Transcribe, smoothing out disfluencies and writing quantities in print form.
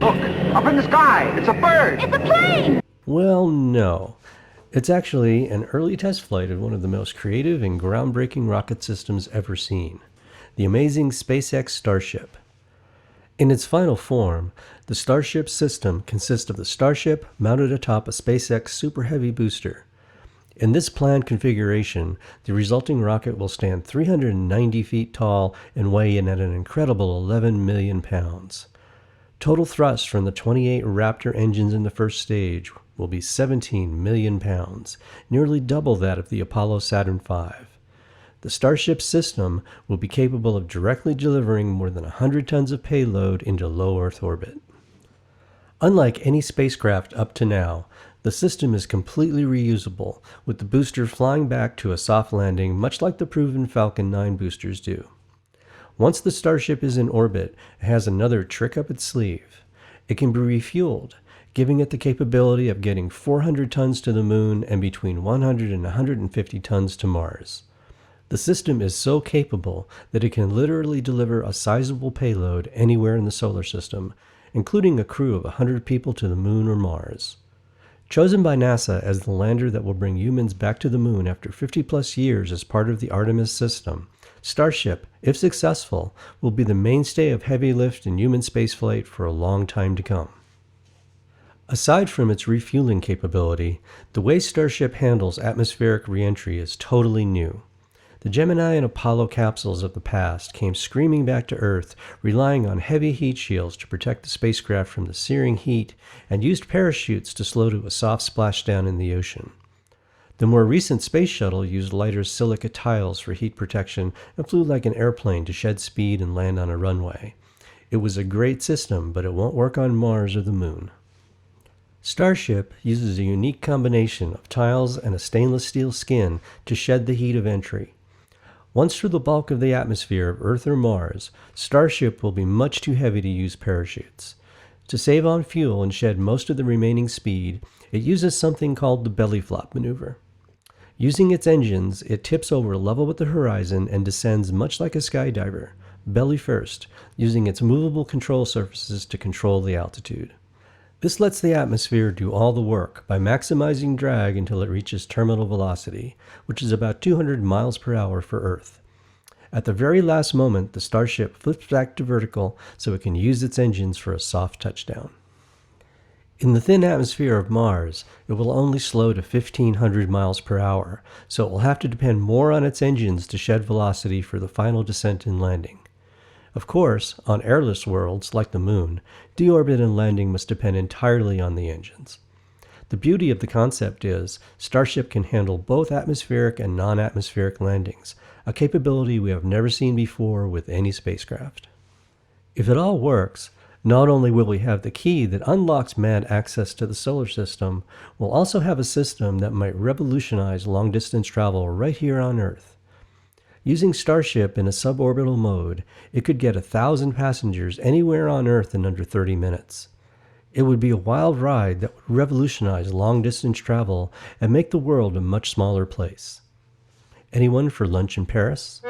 Look, up in the sky, it's a bird! It's a plane! Well, no. It's actually an early test flight of one of the most creative and groundbreaking rocket systems ever seen, the amazing SpaceX Starship. In its final form, the Starship system consists of the Starship mounted atop a SpaceX Super Heavy booster. In this planned configuration, the resulting rocket will stand 390 feet tall and weigh in at an incredible 11 million pounds. Total thrust from the 28 Raptor engines in the first stage will be 17 million pounds, nearly double that of the Apollo Saturn V. The Starship system will be capable of directly delivering more than 100 tons of payload into low Earth orbit. Unlike any spacecraft up to now, the system is completely reusable, with the booster flying back to a soft landing much like the proven Falcon 9 boosters do. Once the Starship is in orbit, it has another trick up its sleeve. It can be refueled, giving it the capability of getting 400 tons to the Moon and between 100 and 150 tons to Mars. The system is so capable that it can literally deliver a sizable payload anywhere in the solar system, including a crew of 100 people to the Moon or Mars. Chosen by NASA as the lander that will bring humans back to the Moon after 50-plus years as part of the Artemis system, Starship, if successful, will be the mainstay of heavy lift and human spaceflight for a long time to come. Aside from its refueling capability, the way Starship handles atmospheric reentry is totally new. The Gemini and Apollo capsules of the past came screaming back to Earth, relying on heavy heat shields to protect the spacecraft from the searing heat, and used parachutes to slow to a soft splashdown in the ocean. The more recent Space Shuttle used lighter silica tiles for heat protection and flew like an airplane to shed speed and land on a runway. It was a great system, but it won't work on Mars or the Moon. Starship uses a unique combination of tiles and a stainless steel skin to shed the heat of entry. Once through the bulk of the atmosphere of Earth or Mars, Starship will be much too heavy to use parachutes. To save on fuel and shed most of the remaining speed, it uses something called the belly flop maneuver. Using its engines, it tips over level with the horizon and descends much like a skydiver, belly first, using its movable control surfaces to control the altitude. This lets the atmosphere do all the work by maximizing drag until it reaches terminal velocity, which is about 200 miles per hour for Earth. At the very last moment, the Starship flips back to vertical so it can use its engines for a soft touchdown. In the thin atmosphere of Mars, it will only slow to 1,500 miles per hour, so it will have to depend more on its engines to shed velocity for the final descent and landing. Of course, on airless worlds like the Moon, deorbit and landing must depend entirely on the engines. The beauty of the concept is Starship can handle both atmospheric and non-atmospheric landings, a capability we have never seen before with any spacecraft. If it all works, not only will we have the key that unlocks mad access to the solar system, we'll also have a system that might revolutionize long-distance travel right here on Earth. Using Starship in a suborbital mode, it could get 1,000 passengers anywhere on Earth in under 30 minutes. It would be a wild ride that would revolutionize long-distance travel and make the world a much smaller place. Anyone for lunch in Paris?